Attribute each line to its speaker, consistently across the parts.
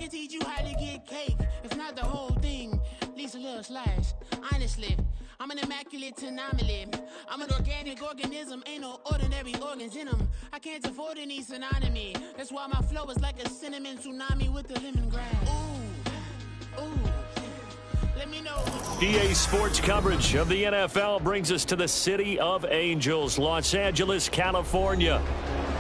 Speaker 1: can teach you how to get cake. If not the whole thing, at least a little slice. Honestly, I'm an immaculate anomaly. I'm an organic organism, ain't no ordinary organs in them. I can't afford any synonymy. That's why my flow is like a cinnamon tsunami with the lemongrass. Ooh, ooh. Let me know.
Speaker 2: EA Sports coverage of the NFL brings us to the City of Angels, Los Angeles, California.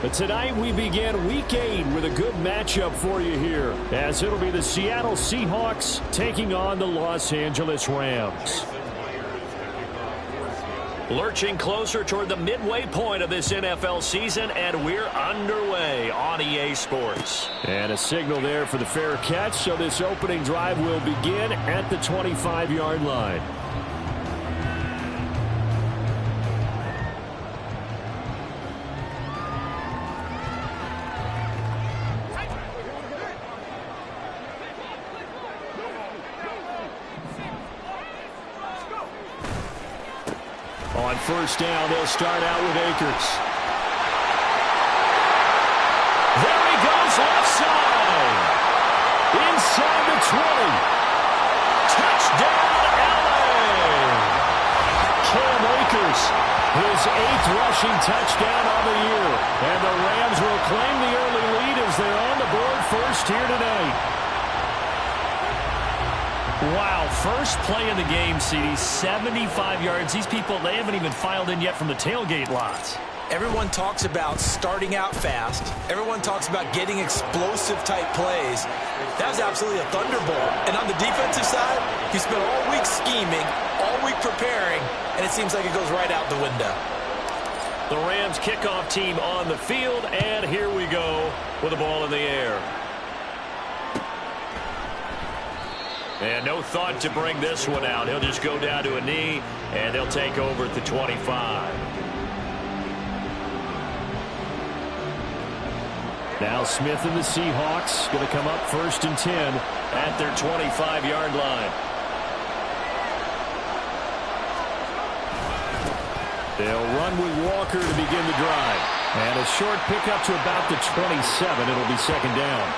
Speaker 2: But tonight we begin Week 8 with a good matchup for you here, as it'll be the Seattle Seahawks taking on the Los Angeles Rams. Lurching closer toward the midway point of this NFL season, and we're underway on EA Sports. And a signal there for the fair catch, so this opening drive will begin at the 25-yard line. On first down, they'll start out with Akers. There he goes, left side. Inside the 20. Touchdown, LA. Cam Akers, his 8th rushing touchdown of the year. And the Rams will claim the early lead as they're on the board first here tonight. Wow, first play of the game, CD, 75 yards. These people, they haven't even filed in yet from the tailgate lots.
Speaker 3: Everyone talks about starting out fast. Everyone talks about getting explosive-type plays. That was absolutely a thunderbolt. And on the defensive side, he spent all week scheming, all week preparing, and it seems like it goes right out the window.
Speaker 2: The Rams kickoff team on the field, and here we go with the ball in the air. And no thought to bring this one out. He'll just go down to a knee, and they'll take over at the 25. Now Smith and the Seahawks going to come up first and 10 at their 25-yard line. They'll run with Walker to begin the drive. And a short pickup to about the 27. It'll be second down.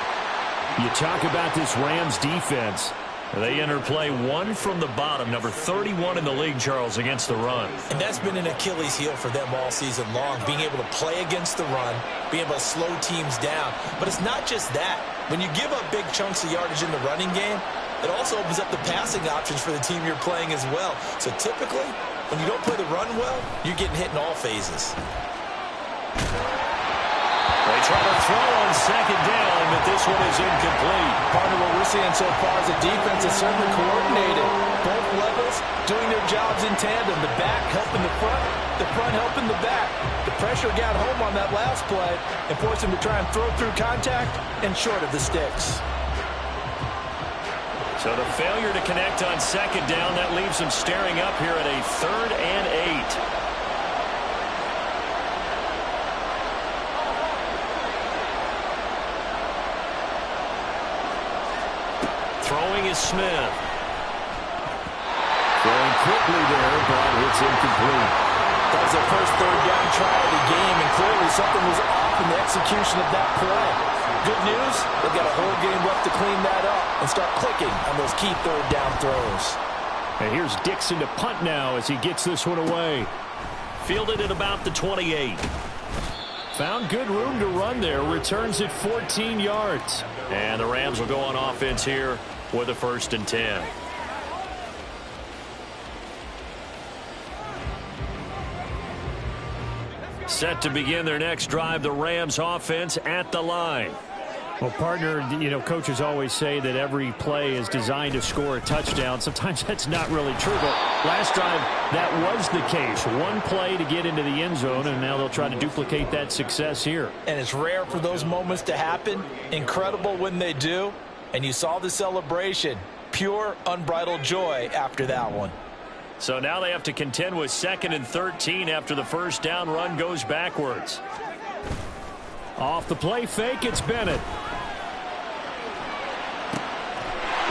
Speaker 2: You talk about this Rams defense. They enter play one from the bottom, number 31 in the league, Charles, against the run.
Speaker 3: And that's been an Achilles heel for them all season long, being able to play against the run, being able to slow teams down. But it's not just that. When you give up big chunks of yardage in the running game, it also opens up the passing options for the team you're playing as well. So typically, when you don't play the run well, you're getting hit in all phases.
Speaker 2: They try to throw on second down, but this one is incomplete.
Speaker 3: Partner, what we're seeing so far is the defense is certainly coordinated. Both levels doing their jobs in tandem. The back helping the front helping the back. The pressure got home on that last play and forced him to try and throw through contact and short of the sticks.
Speaker 2: So the failure to connect on second down, that leaves them staring up here at a 3rd and 8. Throwing is Smith. Throwing quickly there, but it's incomplete.
Speaker 3: That was their first 3rd down try of the game, and clearly something was off in the execution of that play. Good news, they've got a whole game left to clean that up and start clicking on those key 3rd down throws.
Speaker 2: And here's Dixon to punt now as he gets this one away. Fielded at about the 28. Found good room to run there. Returns at 14 yards. And the Rams will go on offense here with a 1st and 10. Set to begin their next drive, the Rams offense at the line.
Speaker 4: Well, partner, you know, coaches always say that every play is designed to score a touchdown. Sometimes that's not really true, but last drive, that was the case. One play to get into the end zone, and now they'll try to duplicate that success here.
Speaker 3: And it's rare for those moments to happen. Incredible when they do. And you saw the celebration. Pure, unbridled joy after that one.
Speaker 2: So now they have to contend with 2nd and 13 after the first down run goes backwards.
Speaker 4: Off the play fake, it's Bennett.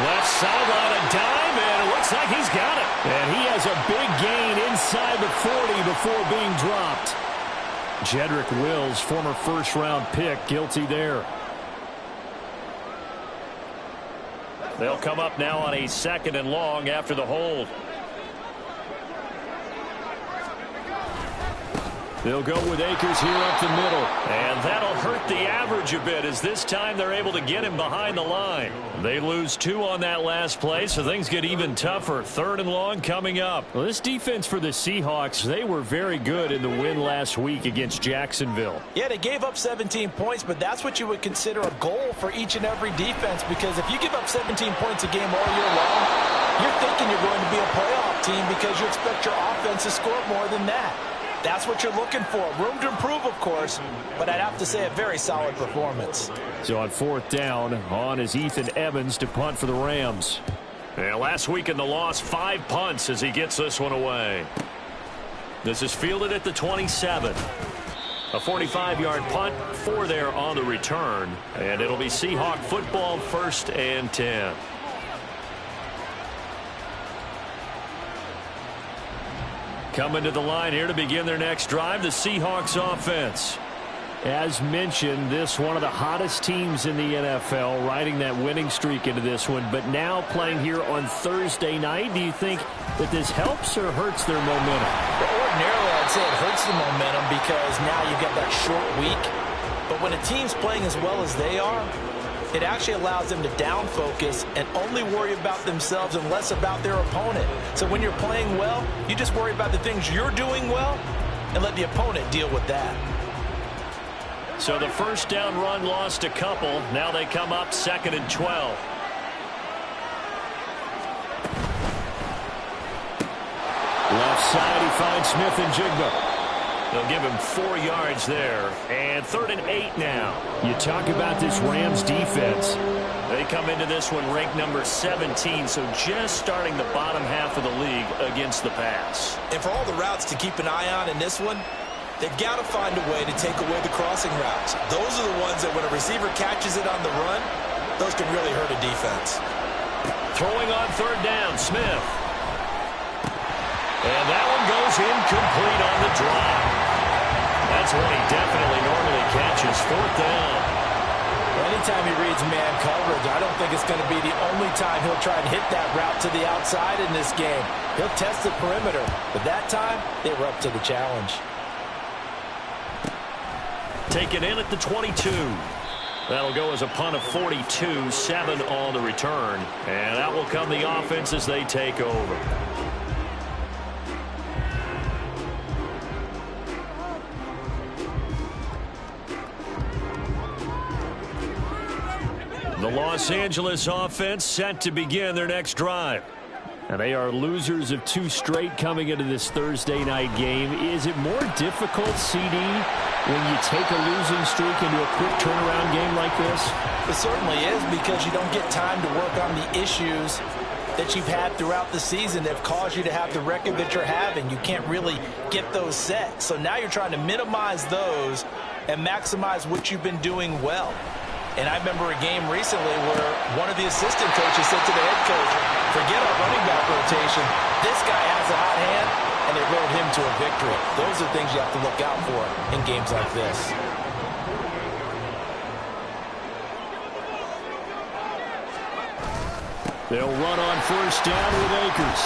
Speaker 2: Left sideline, a dime, and it looks like he's got it.
Speaker 4: And he has a big gain inside the 40 before being dropped. Jedrick Wills, former first-round pick, guilty there.
Speaker 2: They'll come up now on a 2nd and long after the hold. They'll go with Akers here up the middle. And that'll hurt the average a bit as this time they're able to get him behind the line. They lose 2 on that last play, so things get even tougher. 3rd and long coming up.
Speaker 4: Well, this defense for the Seahawks, they were very good in the win last week against Jacksonville.
Speaker 3: Yeah, they gave up 17 points, but that's what you would consider a goal for each and every defense, because if you give up 17 points a game all year long, you're thinking you're going to be a playoff team because you expect your offense to score more than that. That's what you're looking for. Room to improve, of course, but I'd have to say a very solid performance.
Speaker 4: So on 4th down, on is Ethan Evans to punt for the Rams.
Speaker 2: And last week in the loss, 5 punts as he gets this one away. This is fielded at the 27. A 45-yard punt, 4 there on the return. And it'll be Seahawk football, 1st and 10. Coming to the line here to begin their next drive, the Seahawks offense.
Speaker 4: As mentioned, this one of the hottest teams in the NFL, riding that winning streak into this one, but now playing here on Thursday night. Do you think that this helps or hurts their momentum?
Speaker 3: Well, ordinarily, I'd say it hurts the momentum because now you've got that short week. But when a team's playing as well as they are, it actually allows them to down focus and only worry about themselves and less about their opponent. So when you're playing well, you just worry about the things you're doing well and let the opponent deal with that.
Speaker 2: So the 1st down run lost a couple. Now they come up 2nd and 12.
Speaker 4: Left side, he finds Smith and Jigba.
Speaker 2: They'll give him 4 yards there. And 3rd and 8 now.
Speaker 4: You talk about this Rams defense.
Speaker 2: They come into this one ranked number 17, so just starting the bottom half of the league against the pass.
Speaker 3: And for all the routes to keep an eye on in this one, they've got to find a way to take away the crossing routes. Those are the ones that when a receiver catches it on the run, those can really hurt a defense.
Speaker 2: Throwing on 3rd down, Smith. And that one goes incomplete on the drop. That's one he definitely normally catches. 4th down.
Speaker 3: Anytime he reads man coverage, I don't think it's going to be the only time he'll try and hit that route to the outside in this game. He'll test the perimeter, but that time they were up to the challenge.
Speaker 2: Taken in at the 22. That'll go as a punt of 42, 7 on the return. And that will come the offense as they take over. The Los Angeles offense set to begin their next drive.
Speaker 4: And they are losers of 2 straight coming into this Thursday night game. Is it more difficult, CD, when you take a losing streak into a quick turnaround game like this?
Speaker 3: It certainly is, because you don't get time to work on the issues that you've had throughout the season that have caused you to have the record that you're having. You can't really get those set. So now you're trying to minimize those and maximize what you've been doing well. And I remember a game recently where one of the assistant coaches said to the head coach, forget our running back rotation. This guy has a hot hand, and it rode him to a victory. Those are things you have to look out for in games like this.
Speaker 4: They'll run on 1st down with Akers.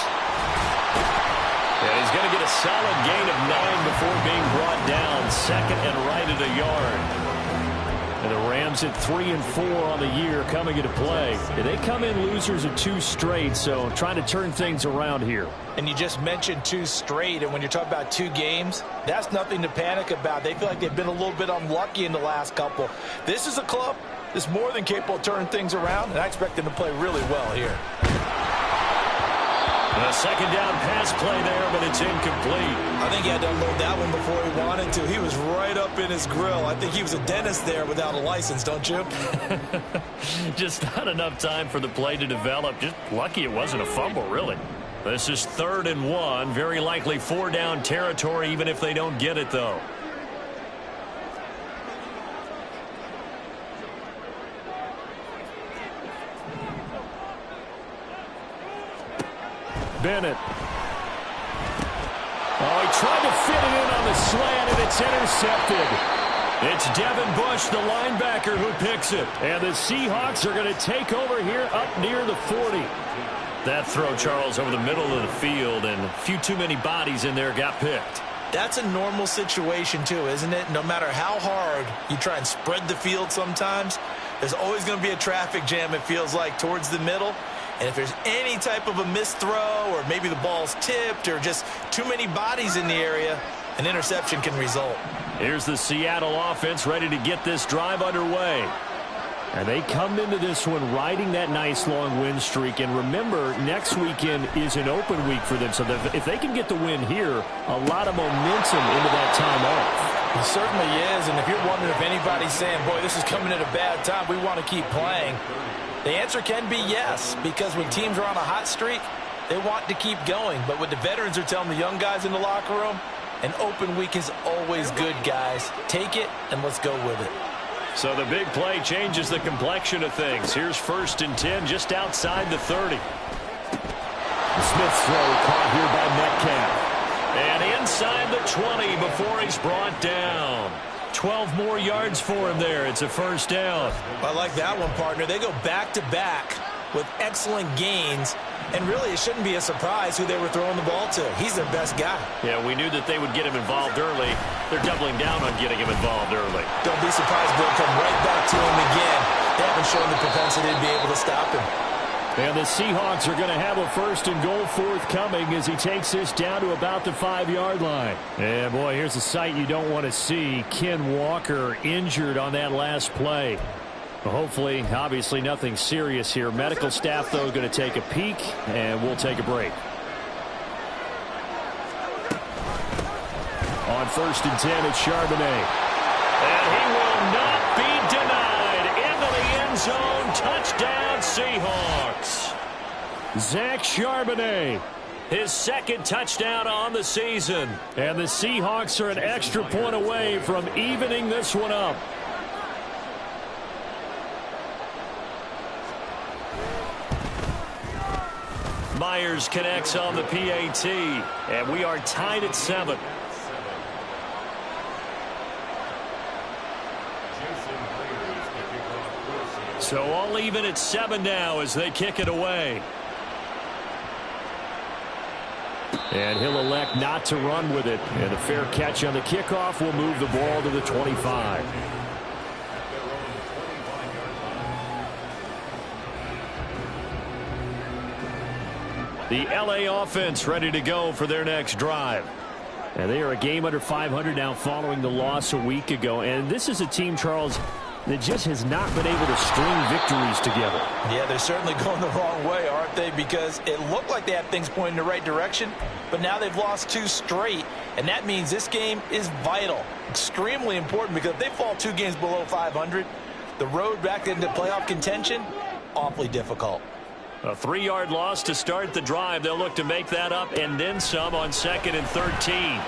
Speaker 2: And he's going to get a solid gain of 9 before being brought down. 2nd and right at a yard.
Speaker 4: And the Rams at 3 and 4 on the year coming into play. They come in losers of 2 straight, so trying to turn things around here.
Speaker 3: And you just mentioned 2 straight, and when you're talking about 2 games, that's nothing to panic about. They feel like they've been a little bit unlucky in the last couple. This is a club that's more than capable of turning things around, and I expect them to play really well here.
Speaker 2: A 2nd down pass play there, but it's incomplete.
Speaker 3: I think he had to unload that one before he wanted to. He was right up in his grill. I think he was a dentist there without a license, don't you?
Speaker 2: Just not enough time for the play to develop. Just lucky it wasn't a fumble, really. This is 3rd and 1. Very likely 4 down territory, even if they don't get it, though.
Speaker 4: Bennett. Oh, he tried to fit it in on the slant, and it's intercepted.
Speaker 2: It's Devin Bush, the linebacker, who picks it. And the Seahawks are going to take over here up near the 40. That throw, Charles, over the middle of the field, and a few too many bodies in there got picked.
Speaker 3: That's a normal situation, too, isn't it? No matter how hard you try and spread the field sometimes, there's always going to be a traffic jam, it feels like, towards the middle. And if there's any type of a missed throw, or maybe the ball's tipped, or just too many bodies in the area, an interception can result.
Speaker 2: Here's the Seattle offense ready to get this drive underway.
Speaker 4: And they come into this one riding that nice long win streak. And remember, next weekend is an open week for them. So if they can get the win here, a lot of momentum into that time off.
Speaker 5: It certainly is. And if you're wondering if anybody's saying, boy, this is coming at a bad time, we want to keep playing, the answer can be yes. Because when teams are on a hot streak, they want to keep going. But what the veterans are telling the young guys in the locker room, an open week is always good, guys. Take it, and let's go with it.
Speaker 2: So the big play changes the complexion of things. Here's 1st and 10 just outside the 30.
Speaker 4: Smith's throw caught here by Metcalf.
Speaker 2: And inside the 20 before he's brought down. 12 more yards for him there. It's a 1st down.
Speaker 3: I like that one, partner. They go back-to-back with excellent gains. And really, it shouldn't be a surprise who they were throwing the ball to. He's their best guy.
Speaker 2: Yeah, we knew that they would get him involved early. They're doubling down on getting him involved early.
Speaker 3: Don't be surprised they'll come right back to him again. They haven't shown the propensity to be able to stop him.
Speaker 4: And the Seahawks are going to have a 1st and goal forthcoming as he takes this down to about the 5-yard line. And, boy, here's a sight you don't want to see. Ken Walker injured on that last play. Hopefully, obviously, nothing serious here. Medical staff, though, is going to take a peek, and we'll take a break. On 1st and 10, it's Charbonnet.
Speaker 2: And he will not be denied. Into the end zone. Touchdown, Seahawks.
Speaker 4: Zach Charbonnet.
Speaker 2: His 2nd touchdown on the season.
Speaker 4: And the Seahawks are an extra point away from evening this one up.
Speaker 2: Myers connects on the PAT, and we are tied at 7. So all even at 7 now as they kick it away.
Speaker 4: And he'll elect not to run with it. And a fair catch on the kickoff will move the ball to the 25.
Speaker 2: The LA offense ready to go for their next drive.
Speaker 4: And they are a game under 500 now following the loss a week ago. And this is a team, Charles, that just has not been able to string victories together.
Speaker 3: Yeah, they're certainly going the wrong way, aren't they? Because it looked like they had things pointing in the right direction, but now they've lost 2 straight, and that means this game is vital, extremely important, because if they fall 2 games below 500, the road back into playoff contention, awfully difficult.
Speaker 2: A 3-yard loss to start the drive. They'll look to make that up and then some on 2nd and 13.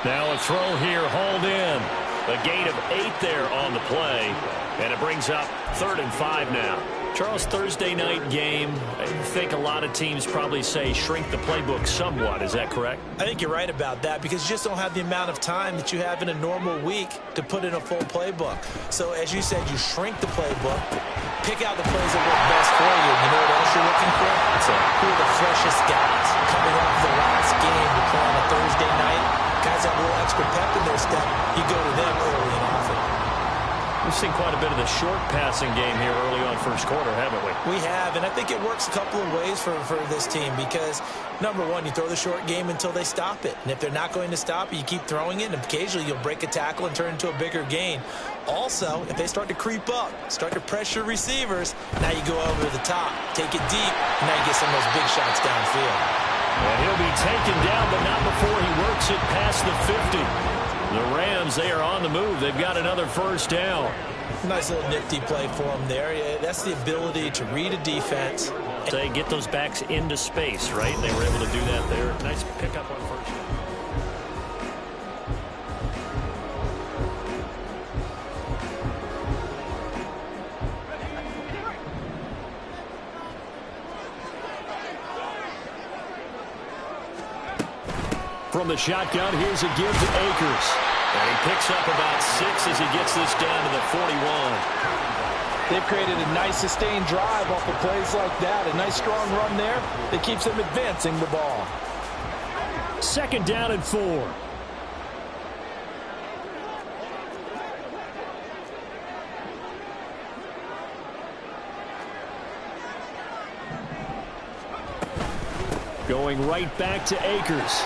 Speaker 2: Now a throw here, hauled in. A gain of 8 there on the play, and it brings up 3rd and 5 now.
Speaker 4: Charles, Thursday night game, I think a lot of teams probably say shrink the playbook somewhat. Is that correct?
Speaker 3: I think you're right about that, because you just don't have the amount of time that you have in a normal week to put in a full playbook. So as you said, you shrink the playbook, pick out the plays that work best for you. You know what else you're looking for? Who are the freshest guys coming off the last game to play on a Thursday night? Guys have a little extra pep in their step. You go to them early and often.
Speaker 4: We've seen quite a bit of the short passing game here early on 1st quarter, haven't we?
Speaker 3: We have, and I think it works a couple of ways for this team, because, number one, you throw the short game until they stop it. And if they're not going to stop it, you keep throwing it, and occasionally you'll break a tackle and turn it into a bigger gain. Also, if they start to creep up, start to pressure receivers, now you go over the top, take it deep, and now you get some of those big shots downfield.
Speaker 2: And he'll be taken down, but not before he works it past the 50. The Rams, they are on the move. They've got another 1st down.
Speaker 3: Nice little nifty play for them there. Yeah, that's the ability to read a defense.
Speaker 4: They get those backs into space, right? They were able to do that there. Nice pickup on 1st down.
Speaker 2: From the shotgun, here's a give to Akers. And he picks up about 6 as he gets this down to the 41.
Speaker 5: They've created a nice sustained drive off of plays like that. A nice strong run there that keeps them advancing the ball.
Speaker 4: 2nd down and 4. Going right back to Akers.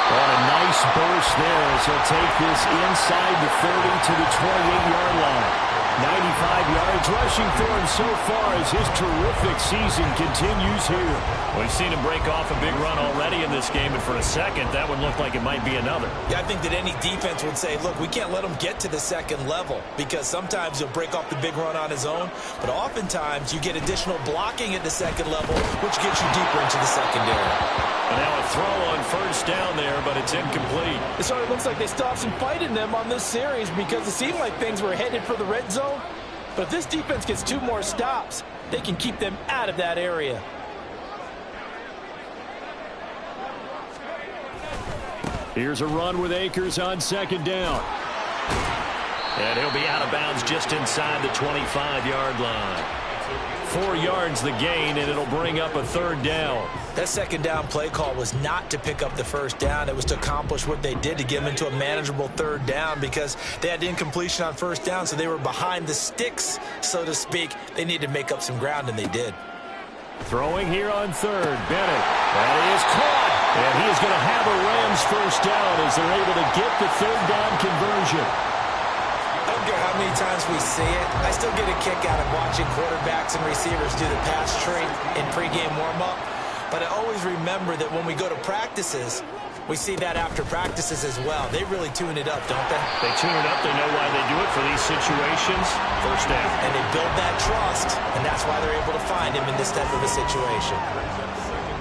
Speaker 4: Oh, a nice burst there as he'll take this inside the 30 to the 28-yard line. 95 yards rushing for him so far as his terrific season continues here.
Speaker 2: We've seen him break off a big run already in this game, and for a second, that would look like it might be another.
Speaker 3: Yeah, I think that any defense would say, look, we can't let him get to the second level because sometimes he'll break off the big run on his own, but oftentimes you get additional blocking at the second level, which gets you deeper into the secondary.
Speaker 2: And now a throw on 1st down there, but it's incomplete.
Speaker 5: It sort of looks like they still have some fight in them on this series because it seemed like things were headed for the red zone. But if this defense gets 2 more stops, they can keep them out of that area.
Speaker 4: Here's a run with Akers on 2nd down.
Speaker 2: And he'll be out of bounds just inside the 25-yard line. 4 yards the gain, and it'll bring up a 3rd down.
Speaker 3: That 2nd down play call was not to pick up the 1st down. It was to accomplish what they did to get them into a manageable 3rd down because they had incompletion on 1st down, so they were behind the sticks, so to speak. They needed to make up some ground, and they did.
Speaker 4: Throwing here on 3rd, Bennett. That is caught. And he's going to have a Rams 1st down as they're able to get the 3rd down conversion.
Speaker 3: I don't care how many times we see it. I still get a kick out of watching quarterbacks and receivers do the pass tree in pregame warm-up. But I always remember that when we go to practices, we see that after practices as well. They really tune it up, don't they?
Speaker 2: They tune it up. They know why they do it for these situations. 1st down.
Speaker 3: And they build that trust, and that's why they're able to find him in this type of a situation.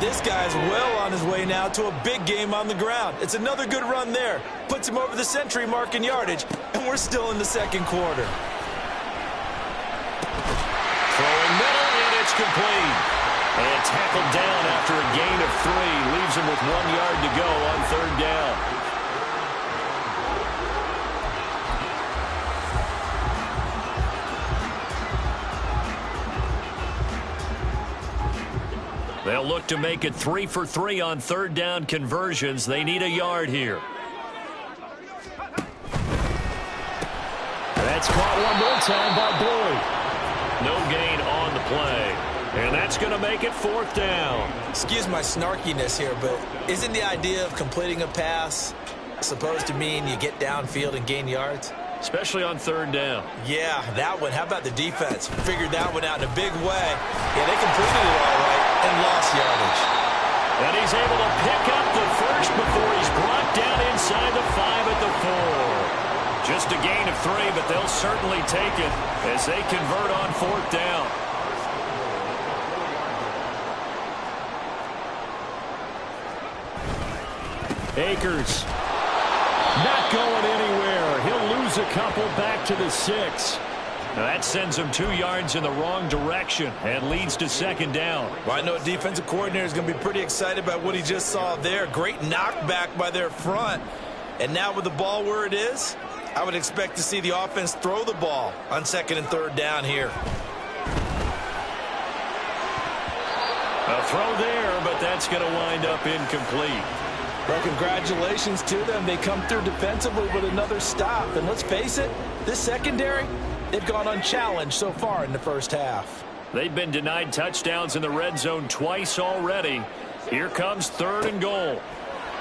Speaker 3: This guy's well on his way now to a big game on the ground. It's another good run there. Puts him over the century mark in yardage, and we're still in the 2nd quarter.
Speaker 2: Throwing middle, and it's complete. And tackled down after a gain of 3. Leaves him with 1 yard to go on 3rd down. They'll look to make it 3 for 3 on 3rd down conversions. They need a yard here.
Speaker 4: That's caught one more time by Boyd.
Speaker 2: No gain on the play. And that's going to make it 4th down.
Speaker 3: Excuse my snarkiness here, but isn't the idea of completing a pass supposed to mean you get downfield and gain yards?
Speaker 2: Especially on 3rd down.
Speaker 3: Yeah, that one. How about the defense? Figured that one out in a big way. Yeah, they completed it all right and lost yardage.
Speaker 2: And he's able to pick up the 1st before he's brought down inside the 5 at the 4. Just a gain of 3, but they'll certainly take it as they convert on 4th down.
Speaker 4: Akers not going anywhere. He'll lose a couple back to the 6.
Speaker 2: Now that sends him 2 yards in the wrong direction and leads to 2nd down.
Speaker 3: Well, I know a defensive coordinator is going to be pretty excited about what he just saw there. Great knockback by their front. And now with the ball where it is, I would expect to see the offense throw the ball on 2nd and 3rd down here.
Speaker 2: A throw there, but that's going to wind up incomplete.
Speaker 5: Well, congratulations to them. They come through defensively with another stop. And let's face it, this secondary, they've gone unchallenged so far in the 1st half.
Speaker 2: They've been denied touchdowns in the red zone twice already. Here comes 3rd and goal.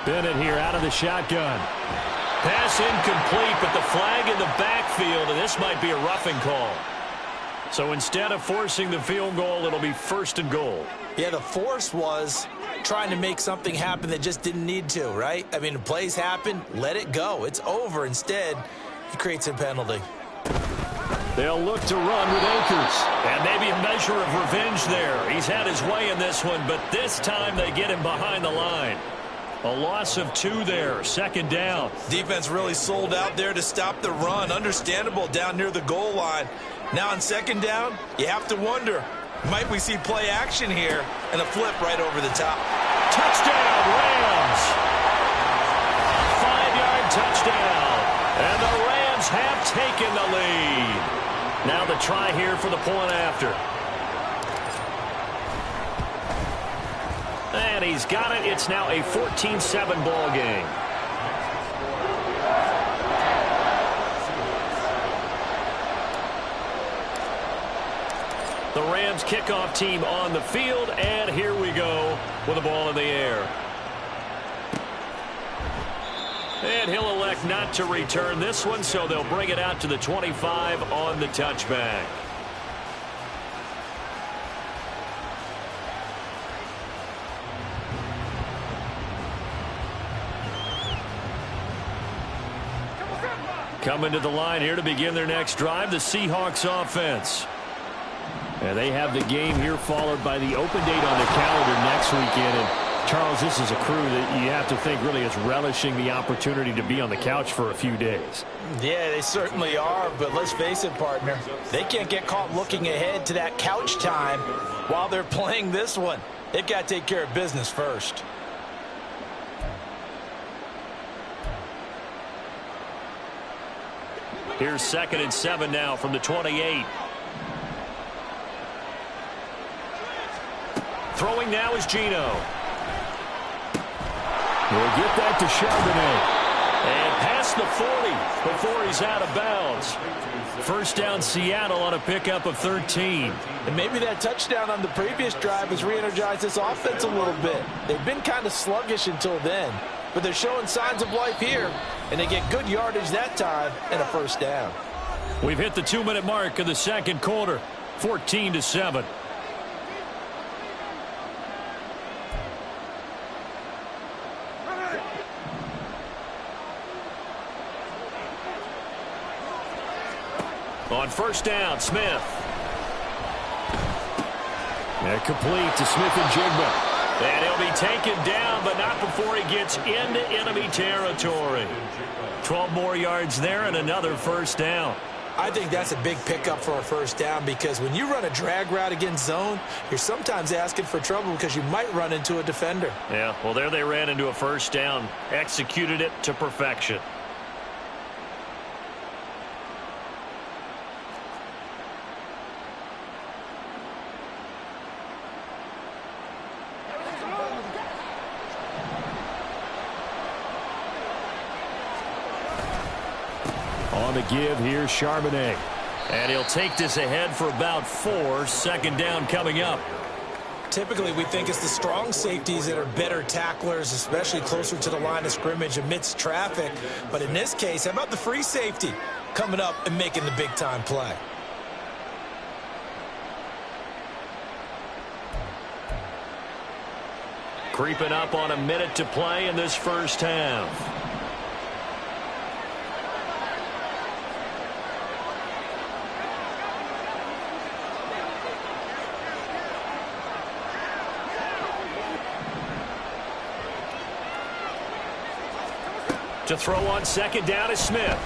Speaker 4: Bennett here out of the shotgun.
Speaker 2: Pass incomplete, but the flag in the backfield, and this might be a roughing call. So instead of forcing the field goal, it'll be 1st and goal.
Speaker 3: Yeah, the force was trying to make something happen that just didn't need to, right? I mean, the plays happen, let it go. It's over. Instead, he creates a penalty.
Speaker 4: They'll look to run with Akers.
Speaker 2: And maybe a measure of revenge there. He's had his way in this one, but this time they get him behind the line. A loss of 2 there, 2nd down.
Speaker 3: Defense really sold out there to stop the run. Understandable down near the goal line. Now on 2nd down, you have to wonder, might we see play action here and a flip right over the top?
Speaker 2: Touchdown, Rams! 5-yard touchdown have taken the lead. Now the try here for the point after. And he's got it. It's now a 14-7 ball game. The Rams kickoff team on the field, and here we go with the ball in the air. And he'll elect not to return this one, so they'll bring it out to the 25 on the touchback. Coming to the line here to begin their next drive, the Seahawks offense. And they have the game here followed by the open date on the calendar next weekend. And Charles, this is a crew that you have to think really is relishing the opportunity to be on the couch for a few days.
Speaker 5: Yeah, they certainly are, but let's face it, partner. They can't get caught looking ahead to that couch time while they're playing this one. They've got to take care of business first.
Speaker 2: Here's 2nd and 7 now from the 28. Throwing now is Geno.
Speaker 4: We'll get that to Charbonnet.
Speaker 2: And past the 40 before he's out of bounds. First down Seattle on a pickup of 13.
Speaker 5: And maybe that touchdown on the previous drive has re-energized this offense a little bit. They've been kind of sluggish until then, but they're showing signs of life here, and they get good yardage that time and a first down.
Speaker 2: We've hit the 2-minute mark of the second quarter, 14-7. On first down, Smith.
Speaker 4: And complete to Smith and Jigba.
Speaker 2: And he'll be taken down, but not before he gets into enemy territory. 12 more yards there and another first down.
Speaker 3: I think that's a big pickup for a first down because when you run a drag route against zone, you're sometimes asking for trouble because you might run into a defender.
Speaker 2: Yeah, well, there they ran into a first down, executed it to perfection.
Speaker 4: On the give, here's Charbonnet.
Speaker 2: And he'll take this ahead for about 4. Second down coming up.
Speaker 3: Typically, we think it's the strong safeties that are better tacklers, especially closer to the line of scrimmage amidst traffic. But in this case, how about the free safety coming up and making the big-time play?
Speaker 2: Creeping up on a minute to play in this first half. To throw on second down is Smith.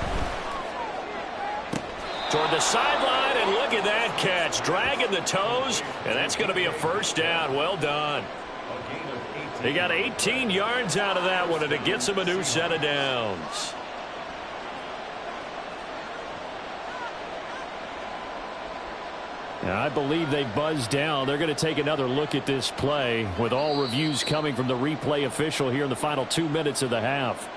Speaker 2: Toward the sideline, and look at that catch. Dragging the toes, and that's going to be a first down. Well done. He got 18 yards out of that one, and it gets him a new set of downs.
Speaker 4: I believe they buzzed down. They're going to take another look at this play with all reviews coming from the replay official here in the final 2 minutes of the half.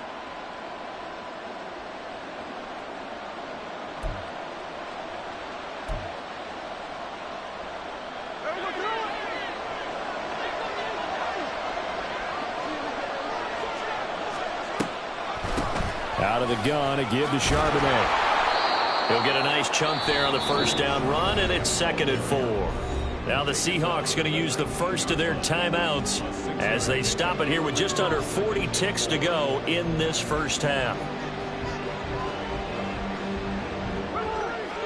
Speaker 4: Out of the gun, a give to Charbonnet.
Speaker 2: He'll get a nice chunk there on the first down run, and it's 2nd and 4. Now the Seahawks going to use the first of their timeouts as they stop it here with just under 40 ticks to go in this first half.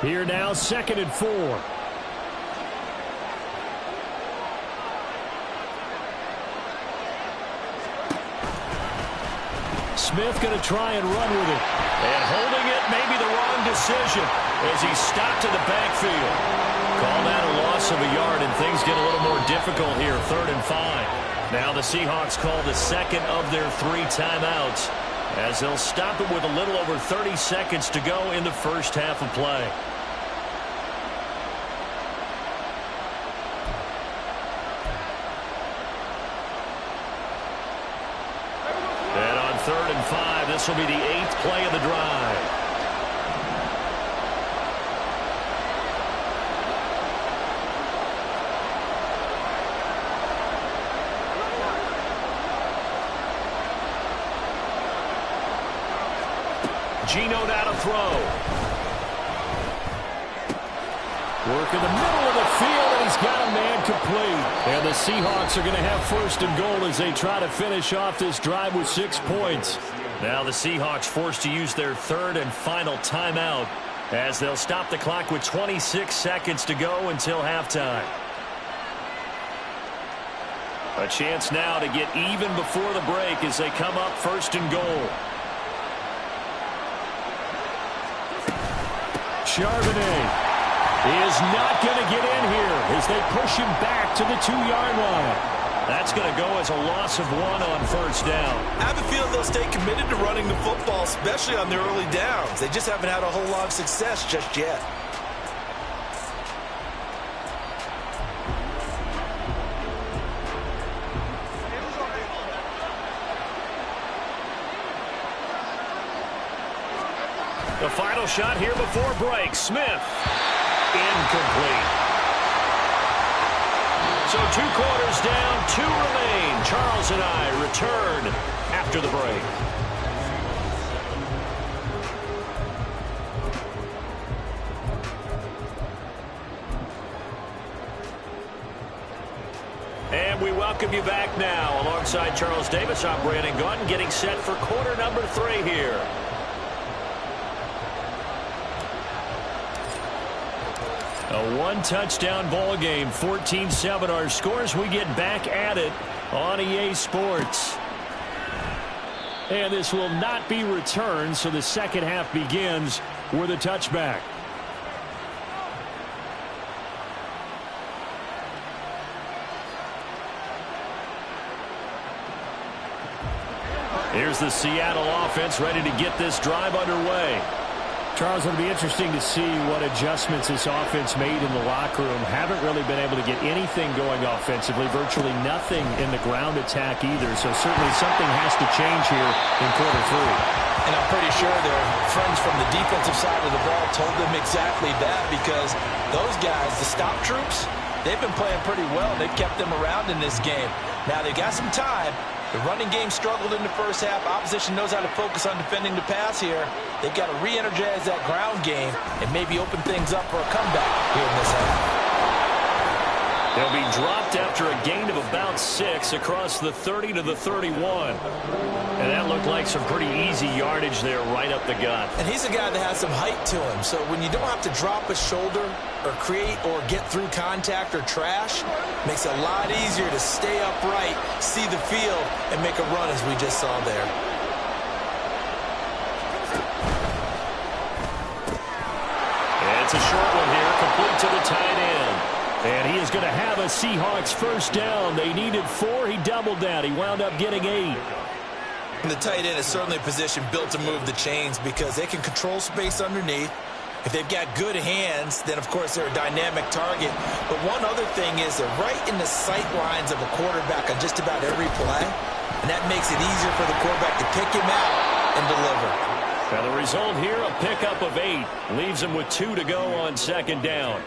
Speaker 4: Here now, 2nd and 4. Smith going to try and run with it.
Speaker 2: And holding it may be the wrong decision as he stopped in the backfield. Call that a loss of a yard, and things get a little more difficult here. 3rd and 5. Now the Seahawks call the second of their 3 timeouts as they'll stop it with a little over 30 seconds to go in the first half of play. And on 3rd and 5, this will be the 8th play of the drive. Gino now to throw. Work in the middle of the field, and he's got a man complete. And the Seahawks are going to have 1st and goal as they try to finish off this drive with 6 points. Now the Seahawks forced to use their 3rd and final timeout as they'll stop the clock with 26 seconds to go until halftime. A chance now to get even before the break as they come up 1st and goal. Charbonnet is not going to get in here as they push him back to the 2-yard line. That's going to go as a loss of 1 on 1st down.
Speaker 3: I have a feeling they'll stay committed to running the football, especially on their early downs. They just haven't had a whole lot of success just yet.
Speaker 2: The final shot here before break. Smith. Incomplete. So 2 quarters down, 2 remain. Charles and I return after the break. And we welcome you back now. Alongside Charles Davis, I'm Brandon Gaudin, getting set for quarter number 3 here. A 1-touchdown ball game, 14-7 our scores. We get back at it on EA Sports. And this will not be returned, so the second half begins with a touchback. Here's the Seattle offense ready to get this drive underway.
Speaker 4: Charles, it'll be interesting to see what adjustments this offense made in the locker room. Haven't really been able to get anything going offensively, virtually nothing in the ground attack either. So certainly something has to change here in quarter 3.
Speaker 3: And I'm pretty sure their friends from the defensive side of the ball told them exactly that, because those guys, the stop troops, they've been playing pretty well. They've kept them around in this game. Now they've got some time. The running game struggled in the first half. Opposition knows how to focus on defending the pass here. They've got to re-energize that ground game and maybe open things up for a comeback here in this half.
Speaker 2: They'll be dropped after a gain of about 6 across the 30 to the 31. And that looked like some pretty easy yardage there right up the gut.
Speaker 3: And he's a guy that has some height to him, so when you don't have to drop a shoulder or create or get through contact or trash, makes it a lot easier to stay upright, see the field, and make a run as we just saw there.
Speaker 2: And it's a short one here, complete to the tight end. And he is going to have a Seahawks 1st down. They needed 4. He doubled that. He wound up getting 8.
Speaker 3: And the tight end is certainly a position built to move the chains because they can control space underneath. If they've got good hands, then, of course, they're a dynamic target. But one other thing is they're right in the sight lines of a quarterback on just about every play. And that makes it easier for the quarterback to pick him out and deliver.
Speaker 2: Now the result here, a pickup of 8. Leaves him with 2 to go on 2nd down.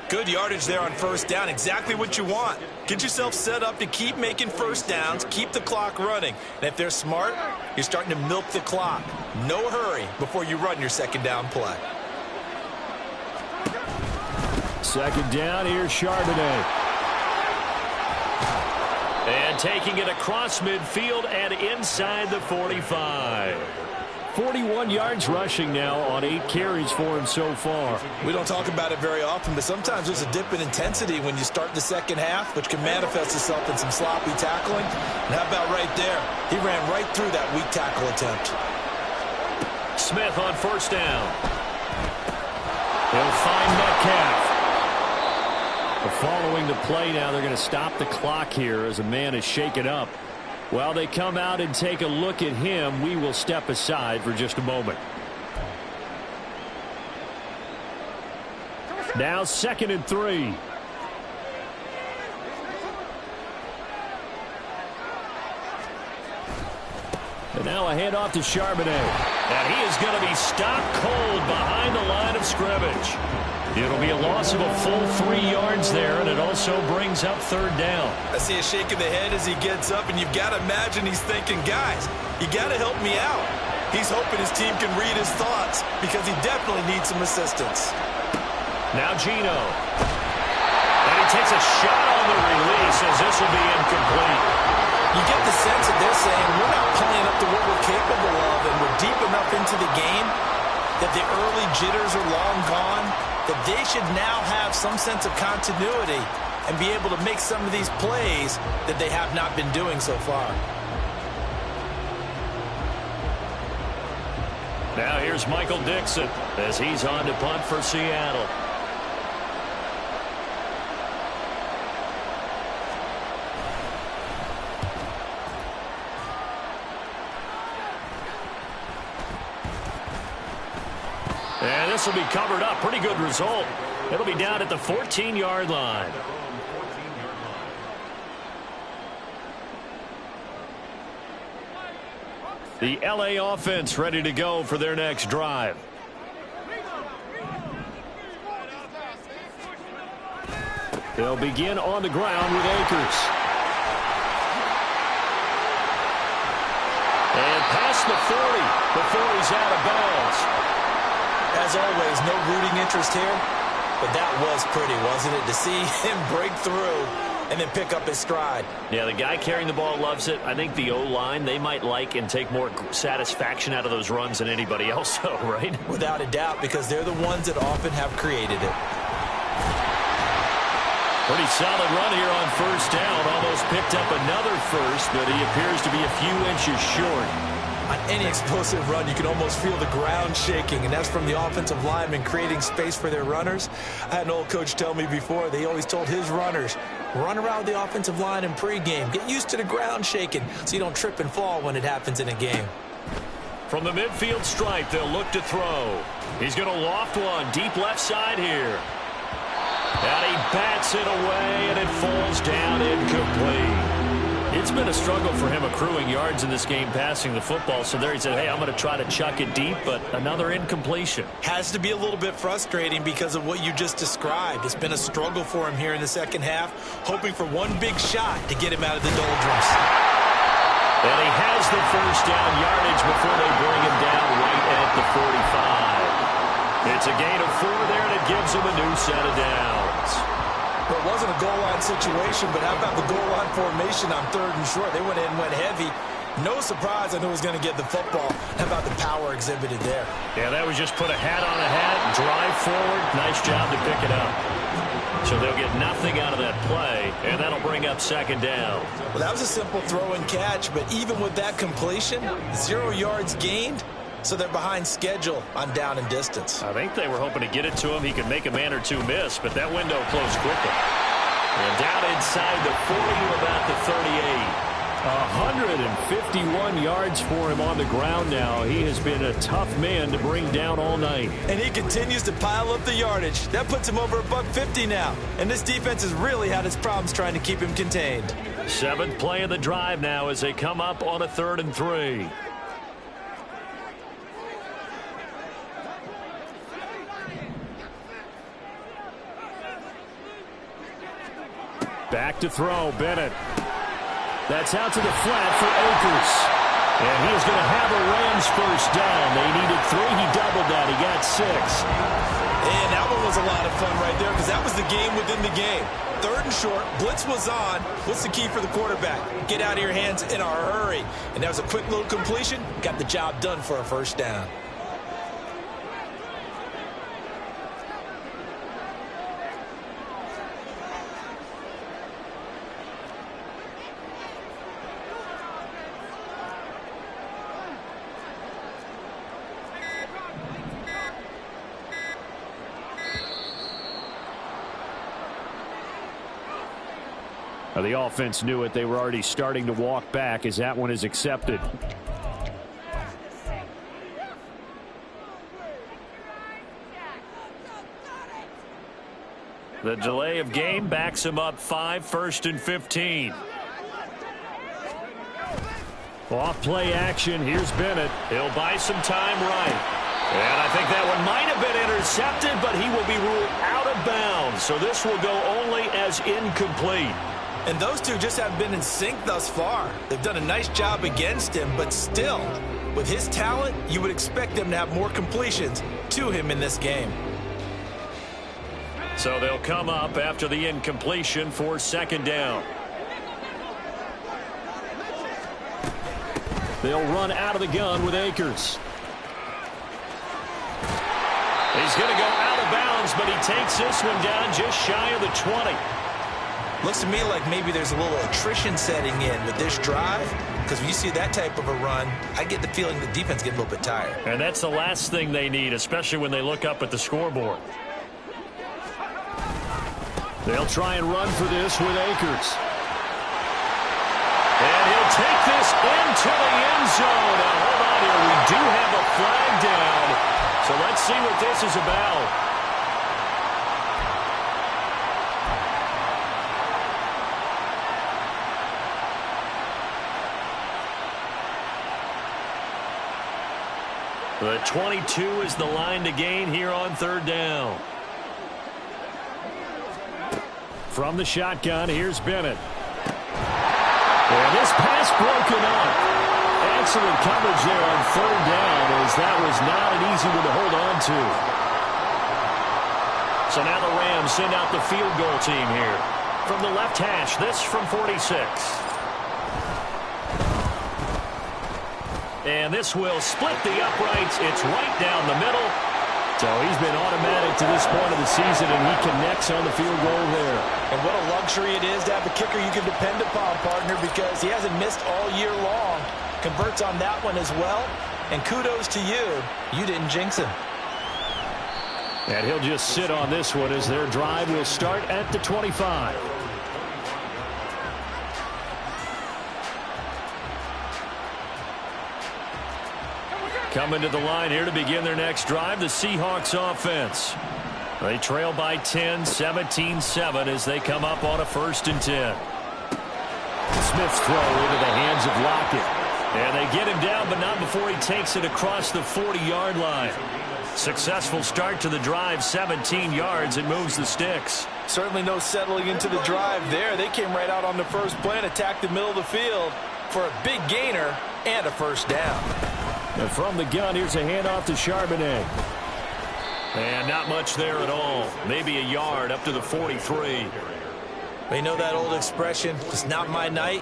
Speaker 3: Good yardage there on 1st down. Exactly what you want. Get yourself set up to keep making 1st downs, keep the clock running. And if they're smart, you're starting to milk the clock. No hurry before you run your 2nd down play.
Speaker 4: 2nd down, here's Charbonnet.
Speaker 2: And taking it across midfield and inside the 45.
Speaker 4: 41 yards rushing now on 8 carries for him so far.
Speaker 3: We don't talk about it very often, but sometimes there's a dip in intensity when you start the second half, which can manifest itself in some sloppy tackling. And how about right there? He ran right through that weak tackle attempt.
Speaker 2: Smith on 1st down. He'll find Metcalf.
Speaker 4: Following the play now, they're going to stop the clock here as a man is shaken up.
Speaker 2: While they come out and take a look at him, we will step aside for just a moment. Now 2nd and 3. And now a handoff to Charbonnet. And he is going to be stopped cold behind the line of scrimmage. It'll be a loss of a full 3 yards there, and it also brings up 3rd down.
Speaker 3: I see a shake of the head as he gets up, and you've got to imagine he's thinking, guys, you got to help me out. He's hoping his team can read his thoughts because he definitely needs some assistance.
Speaker 2: Now Gino. And he takes a shot on the release as this will be incomplete.
Speaker 3: You get the sense that they're saying we're not playing up to what we're capable of, and we're deep enough into the game that the early jitters are long gone, that they should now have some sense of continuity and be able to make some of these plays that they have not been doing so far.
Speaker 2: Now here's Michael Dixon as he's on to punt for Seattle. And this will be covered up. Pretty good result. It'll be down at the 14-yard line. The LA offense ready to go for their next drive. They'll begin on the ground with Akers. And past the 40 before he's out of bounds.
Speaker 3: As always, no rooting interest here, but that was pretty, wasn't it? To see him break through and then pick up his stride.
Speaker 2: Yeah, the guy carrying the ball loves it. I think the O-line, they might like and take more satisfaction out of those runs than anybody else, though, right?
Speaker 3: Without a doubt, because they're the ones that often have created it.
Speaker 2: Pretty solid run here on 1st down. Almost picked up another first, but he appears to be a few inches short.
Speaker 3: On any explosive run, you can almost feel the ground shaking, and that's from the offensive linemen creating space for their runners. I had an old coach tell me before, they always told his runners, run around the offensive line in pregame. Get used to the ground shaking so you don't trip and fall when it happens in a game.
Speaker 2: From the midfield stripe, they'll look to throw. He's going to loft one deep left side here. And he bats it away, and it falls down incomplete. It's been a struggle for him accruing yards in this game passing the football. So there he said, hey, I'm going to try to chuck it deep, but another incompletion.
Speaker 3: Has to be a little bit frustrating because of what you just described. It's been a struggle for him here in the second half, hoping for one big shot to get him out of the doldrums.
Speaker 2: And he has the 1st down yardage before they bring him down right at the 45. It's a gain of 4 there, and it gives him a new set of downs.
Speaker 3: Well, it wasn't a goal line situation, but how about the goal line formation on 3rd and short? They went in and went heavy. No surprise I knew he was going to get the football. How about the power exhibited there?
Speaker 2: Yeah, that was just put a hat on a hat, drive forward. Nice job to pick it up. So they'll get nothing out of that play, and that'll bring up 2nd down.
Speaker 3: Well, that was a simple throw and catch, but even with that completion, 0 yards gained. So they're behind schedule on down and distance.
Speaker 2: I think they were hoping to get it to him. He could make a man or two miss, but that window closed quickly. And down inside the 40 to about the 38. 151 yards for him on the ground now. He has been a tough man to bring down all night.
Speaker 3: And he continues to pile up the yardage. That puts him over $150 now. And this defense has really had its problems trying to keep him contained.
Speaker 2: 7th play of the drive now as they come up on a 3rd and 3. Back to throw, Bennett. That's out to the flat for Akers. And he is going to have a Rams 1st down. They needed 3. He doubled that. He got 6.
Speaker 3: And that one was a lot of fun right there because that was the game within the game. 3rd and short. Blitz was on. What's the key for the quarterback? Get out of your hands in a hurry. And that was a quick little completion. Got the job done for a 1st down.
Speaker 4: The offense knew it. They were already starting to walk back as that one is accepted.
Speaker 2: The delay of game backs him up 5, 1st and 15.
Speaker 4: Off play action. Here's Bennett.
Speaker 2: He'll buy some time right. And I think that one might have been intercepted, but he will be ruled out of bounds. So this will go only as incomplete.
Speaker 3: And those two just have been in sync thus far. They've done a nice job against him, but still, with his talent, you would expect them to have more completions to him in this game.
Speaker 2: So they'll come up after the incompletion for 2nd down.
Speaker 4: They'll run out of the gun with Akers.
Speaker 2: He's going to go out of bounds, but he takes this one down just shy of the 20.
Speaker 3: Looks to me like maybe there's a little attrition setting in with this drive, because when you see that type of a run, I get the feeling the defense gets a little bit tired.
Speaker 2: And that's the last thing they need, especially when they look up at the scoreboard.
Speaker 4: They'll try and run for this with Akers.
Speaker 2: And he'll take this into the end zone. Now, hold on here. We do have a flag down. So let's see what this is about. The 22 is the line to gain here on 3rd down.
Speaker 4: From the shotgun, here's Bennett. And this pass broken up. Excellent coverage there on 3rd down, as that was not an easy one to hold on to.
Speaker 2: So now the Rams send out the field goal team here. From the left hash, this from 46. And this will split the uprights. It's right down the middle.
Speaker 4: So he's been automatic to this point of the season, and he connects on the field goal there.
Speaker 3: And what a luxury it is to have a kicker you can depend upon, partner, because he hasn't missed all year long. Converts on that one as well. And kudos to you. You didn't jinx him.
Speaker 4: And he'll just sit on this one as their drive will start at the 25.
Speaker 2: Coming to the line here to begin their next drive, the Seahawks offense. They trail by 10, 17-7 as they come up on a 1st and 10.
Speaker 4: Smith's throw into the hands of Lockett.
Speaker 2: And they get him down, but not before he takes it across the 40-yard line. Successful start to the drive, 17 yards. It moves the sticks.
Speaker 5: Certainly no settling into the drive there. They came right out on the first play and attacked the middle of the field for a big gainer and a 1st down.
Speaker 4: And from the gun, here's a handoff to Charbonnet.
Speaker 2: And not much there at all. Maybe a yard up to the 43.
Speaker 3: You know that old expression, it's not my night?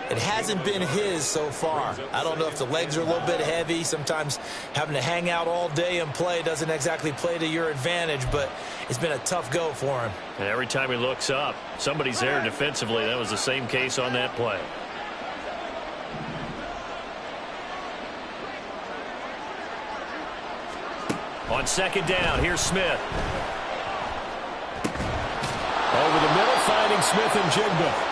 Speaker 3: It hasn't been his so far. I don't know if the legs are a little bit heavy. Sometimes having to hang out all day and play doesn't exactly play to your advantage, but it's been a tough go for him.
Speaker 2: And every time he looks up, somebody's there defensively. That was the same case on that play. On 2nd down, here's Smith.
Speaker 4: Over the middle, finding Smith and Jigba.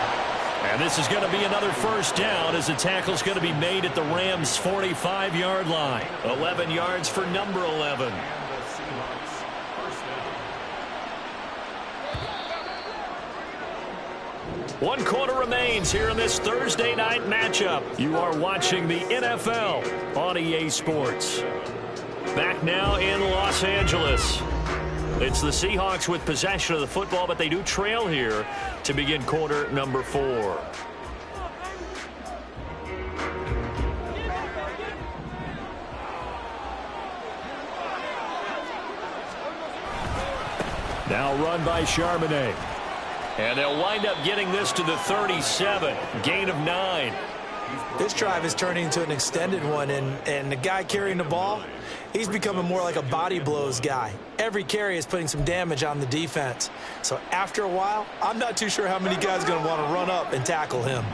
Speaker 2: And this is going to be another 1st down as the tackle's going to be made at the Rams' 45-yard line. 11 yards for number 11. One quarter remains here in this Thursday night matchup. You are watching the NFL on EA Sports. Back now in Los Angeles. It's the Seahawks with possession of the football, but they do trail here to begin quarter number 4.
Speaker 4: Now run by Charbonnet.
Speaker 2: And they'll wind up getting this to the 37. Gain of 9.
Speaker 3: This drive is turning into an extended one, and the guy carrying the ball, he's becoming more like a body blows guy. Every carry is putting some damage on the defense. So after a while, I'm not too sure how many guys are going to want to run up and tackle him.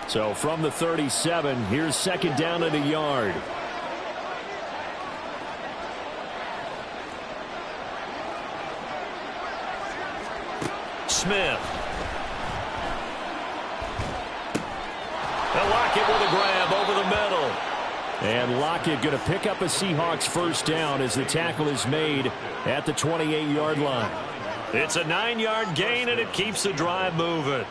Speaker 4: So from the 37, here's 2nd down and a yard.
Speaker 2: Smith. Lockett with a grab over the middle. And Lockett going to pick up a Seahawks first down as the tackle is made at the 28-yard line. It's a 9-yard gain, and it keeps the drive moving.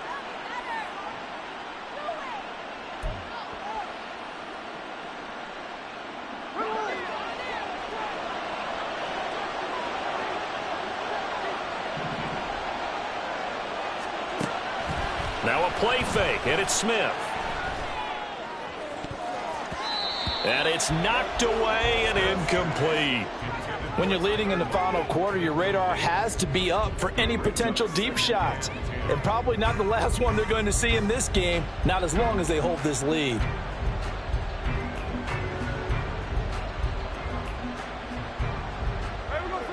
Speaker 2: Now a play fake, and it's Smith. And it's knocked away and incomplete.
Speaker 5: When you're leading in the final quarter, your radar has to be up for any potential deep shots. And probably not the last one they're going to see in this game, not as long as they hold this lead.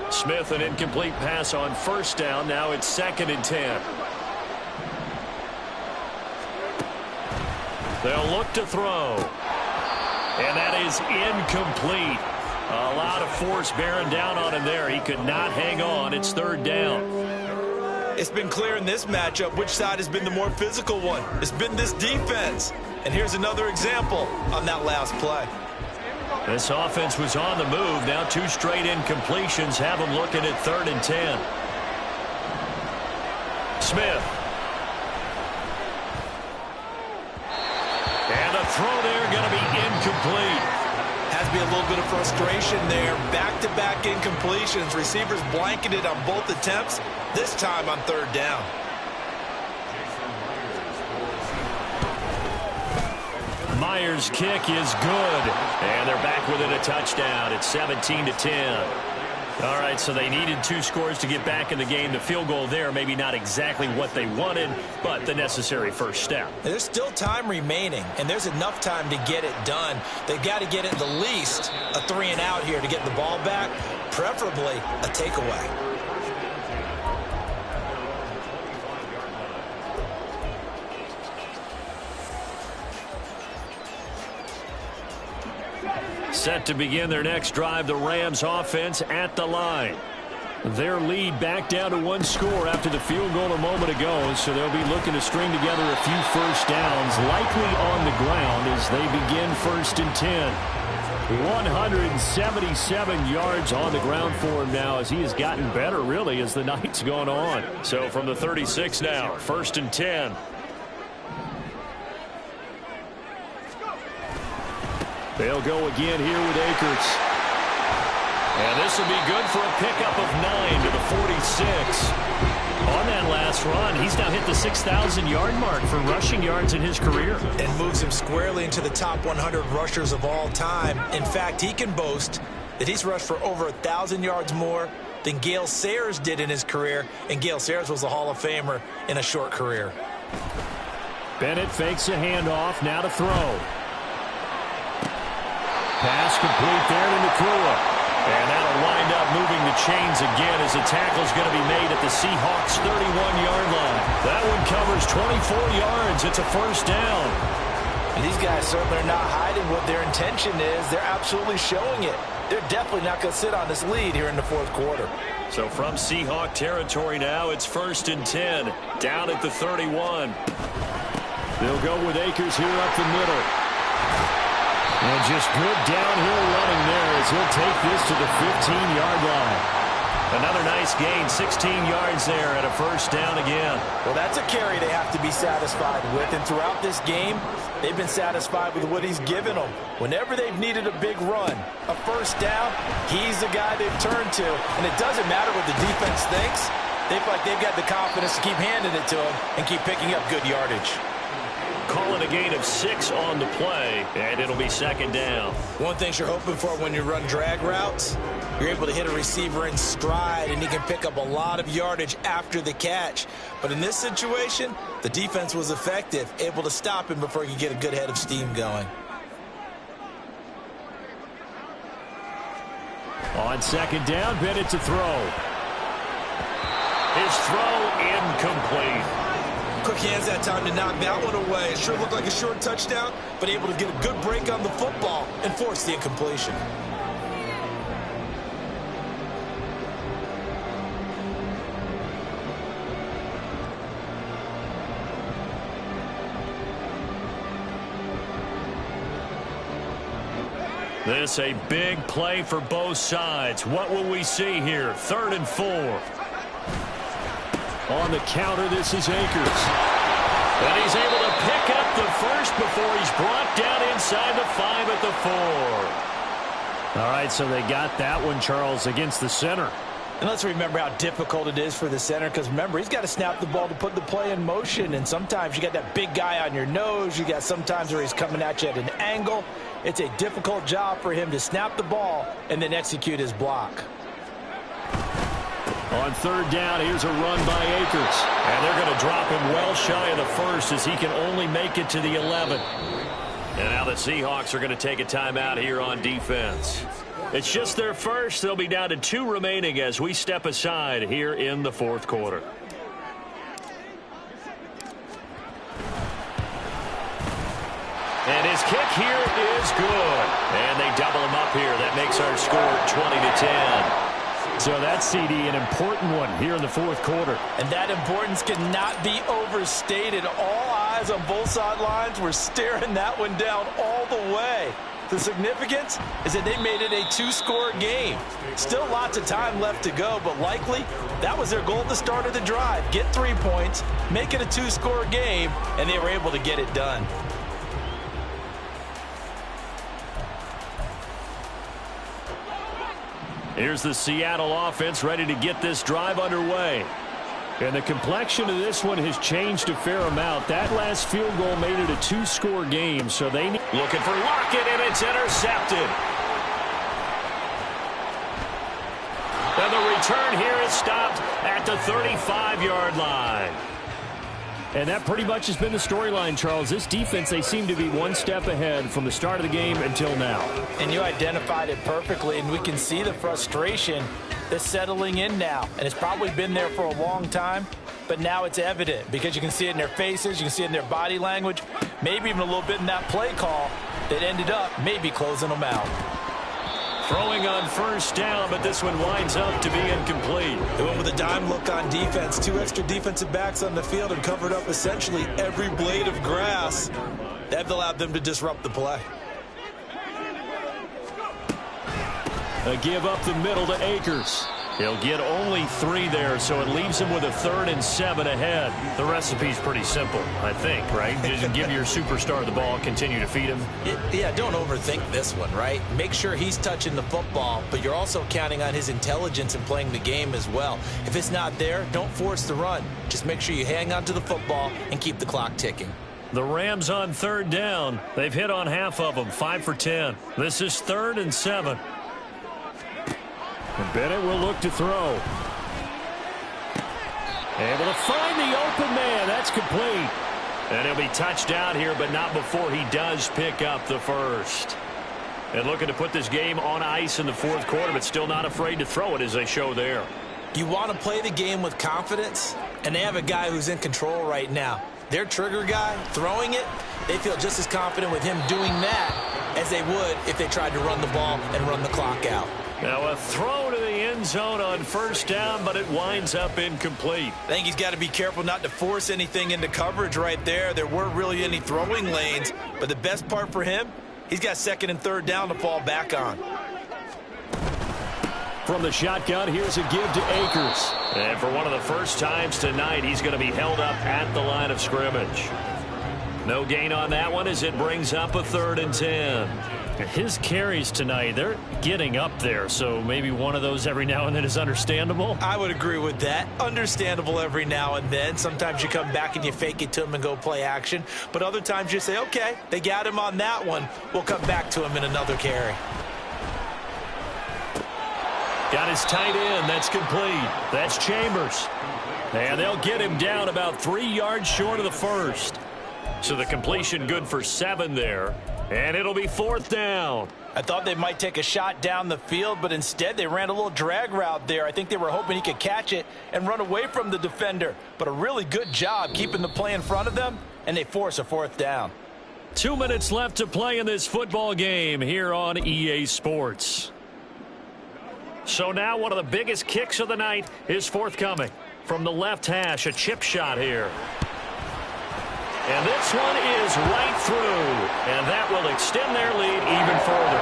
Speaker 2: Smith, an incomplete pass on first down. Now it's 2nd and 10. They'll look to throw. And that is incomplete. A lot of force bearing down on him there. He could not hang on. It's 3rd down.
Speaker 3: It's been clear in this matchup which side has been the more physical one. It's been this defense. And here's another example on that last play.
Speaker 2: This offense was on the move. Now 2 straight incompletions have them looking at 3rd and 10. Smith. And the throw there going to be incomplete.
Speaker 3: Has to be a little bit of frustration there. Back-to-back incompletions. Receivers blanketed on both attempts, this time on 3rd down.
Speaker 2: Myers' kick is good. And they're back within a touchdown. It's 17-10. All right, so they needed 2 scores to get back in the game. The field goal there, maybe not exactly what they wanted, but the necessary first step.
Speaker 3: There's still time remaining, and there's enough time to get it done. They've got to get at the least a 3-and-out here to get the ball back, preferably a takeaway.
Speaker 2: Set to begin their next drive, the Rams offense at the line. Their lead back down to 1 score after the field goal a moment ago, so they'll be looking to string together a few first downs, likely on the ground as they begin 1st and 10. 177 yards on the ground for him now as he has gotten better, really, as the night's gone on. So from the 36 now, 1st and 10. They'll go again here with Akers. And this will be good for a pickup of 9 to the 46. On that last run, he's now hit the 6,000-yard mark for rushing yards in his career.
Speaker 3: And moves him squarely into the top 100 rushers of all time. In fact, he can boast that he's rushed for over 1,000 yards more than Gale Sayers did in his career. And Gale Sayers was a Hall of Famer in a short career.
Speaker 2: Bennett fakes a handoff, now to throw. Pass complete there to Nakua. And that'll wind up moving the chains again as the tackle's going to be made at the Seahawks' 31-yard line. That one covers 24 yards. It's a first down.
Speaker 5: And these guys certainly are not hiding what their intention is. They're absolutely showing it. They're definitely not going to sit on this lead here in the 4th quarter.
Speaker 2: So from Seahawk territory now, it's 1st and 10, down at the 31. They'll go with Akers here up the middle. And just good downhill running there as he'll take this to the 15-yard line. Another nice gain, 16 yards there and a first down again.
Speaker 5: Well, that's a carry they have to be satisfied with. And throughout this game, they've been satisfied with what he's given them. Whenever they've needed a big run, a first down, he's the guy they've turned to. And it doesn't matter what the defense thinks. They feel like they've got the confidence to keep handing it to him and keep picking up good yardage.
Speaker 2: Call it a gain of 6 on the play, and it'll be 2nd down.
Speaker 3: One thing you're hoping for when you run drag routes, you're able to hit a receiver in stride, and he can pick up a lot of yardage after the catch. But in this situation, the defense was effective, able to stop him before he could get a good head of steam going.
Speaker 2: On 2nd down, Bennett to throw. His throw incomplete.
Speaker 3: Quick hands that time to knock that one away. It sure looked like a short touchdown, but able to get a good break on the football and force the incompletion.
Speaker 2: This a big play for both sides. What will we see here? 3rd and 4. On the counter, this is Akers. And he's able to pick up the first before he's brought down inside the 5 at the 4. All right, so they got that one, Charles, against the center.
Speaker 5: And let's remember how difficult it is for the center, because remember, he's got to snap the ball to put the play in motion, and sometimes you got that big guy on your nose. You got sometimes where he's coming at you at an angle. It's a difficult job for him to snap the ball and then execute his block.
Speaker 2: On 3rd down, here's a run by Akers. And they're going to drop him well shy of the first as he can only make it to the 11. And now the Seahawks are going to take a timeout here on defense. It's just their first. They'll be down to 2 remaining as we step aside here in the 4th quarter. And his kick here is good. And they double him up here. That makes our score 20-10.
Speaker 4: So that's, CD, an important one here in the 4th quarter.
Speaker 5: And that importance cannot be overstated. All eyes on both sidelines were staring that one down all the way. The significance is that they made it a 2-score game. Still lots of time left to go, but likely that was their goal at the start of the drive. Get 3 points, make it a 2-score game, and they were able to get it done.
Speaker 2: Here's the Seattle offense ready to get this drive underway. And the complexion of this one has changed a fair amount. That last field goal made it a 2-score game, so they need... Looking for Lockett, and it's intercepted. And the return here is stopped at the 35-yard line.
Speaker 4: And that pretty much has been the storyline, Charles. This defense, they seem to be one step ahead from the start of the game until now.
Speaker 5: And you identified it perfectly, and we can see the frustration that's settling in now. And it's probably been there for a long time, but now it's evident because you can see it in their faces, you can see it in their body language, maybe even a little bit in that play call that ended up maybe closing them out.
Speaker 2: Throwing on 1st down, but this one winds up to be incomplete.
Speaker 3: They went with a dime look on defense. 2 extra defensive backs on the field and covered up essentially every blade of grass. That allowed them to disrupt the play.
Speaker 2: A give up the middle to Akers. He'll get only 3 there, so it leaves him with a 3rd and 7 ahead. The recipe's pretty simple, I think, right? Just give your superstar the ball, continue to feed him.
Speaker 3: Yeah, don't overthink this one, right? Make sure he's touching the football, but you're also counting on his intelligence in playing the game as well. If it's not there, don't force the run. Just make sure you hang on to the football and keep the clock ticking.
Speaker 2: The Rams on 3rd down. They've hit on half of them, 5 for 10. This is 3rd and 7.
Speaker 4: And Bennett will look to throw. Able to find the open man. That's complete.
Speaker 2: And he'll be touched down here, but not before he does pick up the first. And looking to put this game on ice in the 4th quarter, but still not afraid to throw it as they show there.
Speaker 3: You want to play the game with confidence, and they have a guy who's in control right now. Their trigger guy throwing it, they feel just as confident with him doing that as they would if they tried to run the ball and run the clock out.
Speaker 2: Now a throw to the end zone on 1st down, but it winds up incomplete.
Speaker 3: I think he's got to be careful not to force anything into coverage right there. There weren't really any throwing lanes, but the best part for him, he's got 2nd and 3rd down to fall back on.
Speaker 2: From the shotgun, here's a give to Akers. And for one of the first times tonight, he's going to be held up at the line of scrimmage. No gain on that one as it brings up a 3rd and 10.
Speaker 4: His carries tonight, they're getting up there, so maybe one of those every now and then is understandable.
Speaker 3: I would agree with that. Understandable every now and then. Sometimes you come back and you fake it to him and go play action. But other times you say, okay, they got him on that one. We'll come back to him in another carry.
Speaker 2: Got his tight end. That's complete. That's Chambers. And they'll get him down about 3 yards short of the first. So the completion good for 7 there. And it'll be 4th down.
Speaker 5: I thought they might take a shot down the field, but instead they ran a little drag route there. I think they were hoping he could catch it and run away from the defender. But a really good job keeping the play in front of them, and they force a 4th down.
Speaker 2: 2 minutes left to play in this football game here on EA Sports. So now one of the biggest kicks of the night is forthcoming. From the left hash, a chip shot here. And this one is right through, and that will extend their lead even further.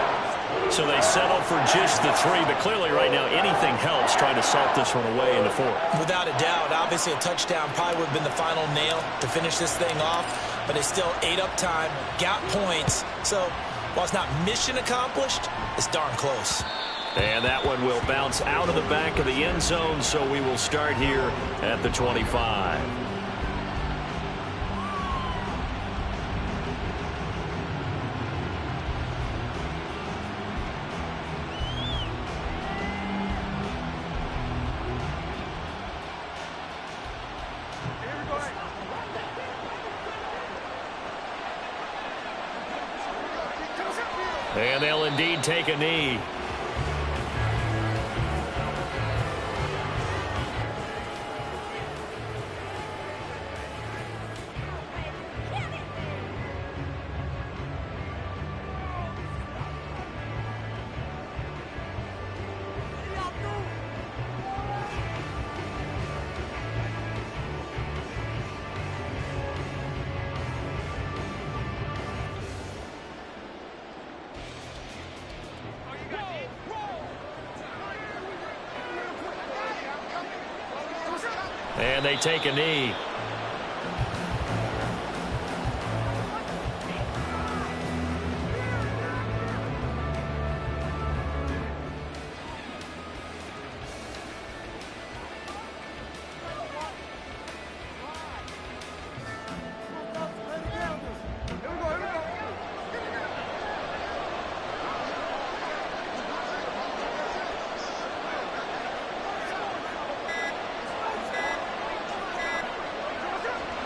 Speaker 2: So they settle for just the 3, but clearly right now anything helps trying to salt this one away in the 4th.
Speaker 3: Without a doubt, obviously a touchdown probably would have been the final nail to finish this thing off, but they still ate up time, got points. So while it's not mission accomplished, it's darn close.
Speaker 2: And that one will bounce out of the back of the end zone, so we will start here at the 25. And they'll indeed take a knee. And they take a knee.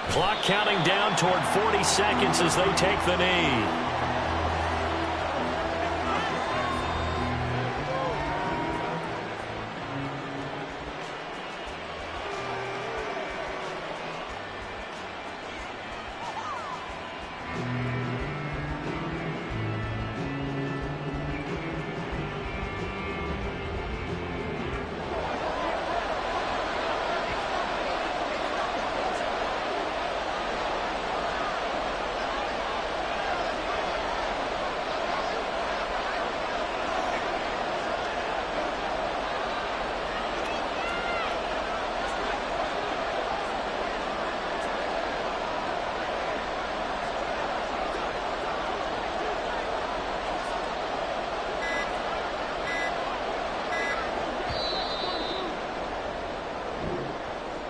Speaker 2: Clock counting down toward 40 seconds as they take the knee.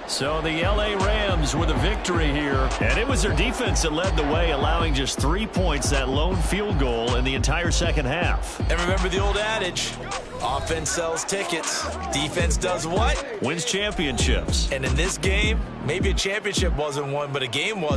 Speaker 2: So the L.A. Rams with a victory here. And it was their defense that led the way, allowing just 3 points, that lone field goal in the entire second half.
Speaker 3: And remember the old adage, offense sells tickets. Defense does what?
Speaker 2: Wins championships.
Speaker 3: And in this game, maybe a championship wasn't won, but a game was.